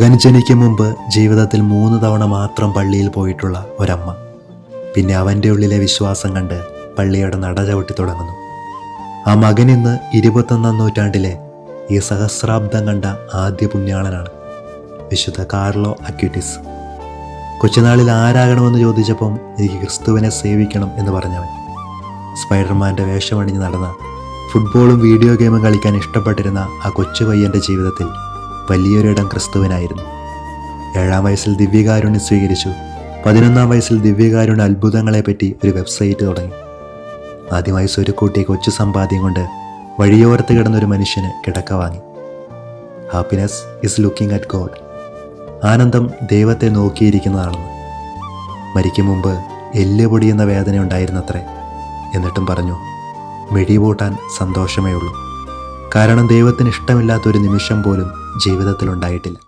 മകൻ ജനിക്കും മുമ്പ് ജീവിതത്തിൽ 3 തവണ മാത്രം പള്ളിയിൽ പോയിട്ടുള്ള ഒരമ്മ പിന്നെ അവൻ്റെ ഉള്ളിലെ വിശ്വാസം കണ്ട് പള്ളിയുടെ നട ചവിട്ടി തുടങ്ങുന്നു. ആ മകൻ ഇന്ന് 21-ാം നൂറ്റാണ്ടിലെ ഈ സഹസ്രാബ്ദം കണ്ട ആദ്യ പുണ്യാളനാണ്, വിശുദ്ധ കാർലോ അക്യൂറ്റിസ്. കൊച്ചുനാളിൽ ആരാകണമെന്ന് ചോദിച്ചപ്പം എനിക്ക് ക്രിസ്തുവിനെ സേവിക്കണം എന്ന് പറഞ്ഞവൻ. സ്പൈഡർമാൻ്റെ വേഷമണിഞ്ഞ് നടന്ന, ഫുട്ബോളും വീഡിയോ ഗെയിമും കളിക്കാൻ ഇഷ്ടപ്പെട്ടിരുന്ന ആ കൊച്ചു പയ്യൻ്റെ ജീവിതത്തിൽ വലിയൊരിടം ക്രിസ്തുവിനായിരുന്നു. 7-ാം വയസ്സിൽ ദിവ്യകാരുണ്യം സ്വീകരിച്ചു. 11-ാം വയസ്സിൽ ദിവ്യകാരുണ്യ അത്ഭുതങ്ങളെപ്പറ്റി ഒരു വെബ്സൈറ്റ് തുടങ്ങി. ആദ്യമായി സ്വരുക്കൂട്ടിയ കൊച്ചു സമ്പാദ്യം കൊണ്ട് വഴിയോരത്ത് കിടന്നൊരു മനുഷ്യന് കിടക്ക വാങ്ങി. Happiness is looking at God. ആനന്ദം ദൈവത്തെ നോക്കിയിരിക്കുന്നതാണെന്ന്. മരിക്കും മുമ്പ് എല്ല് പൊടിയുന്ന വേദന ഉണ്ടായിരുന്നത്രേ. എന്നിട്ടും പറഞ്ഞു, മിഴിപൂട്ടാൻ സന്തോഷമേ ഉള്ളൂ. കാരണം ദൈവത്തിന് ഇഷ്ടമില്ലാത്തൊരു നിമിഷം പോലും ജീവിതത്തിലുണ്ടായിട്ടില്ല.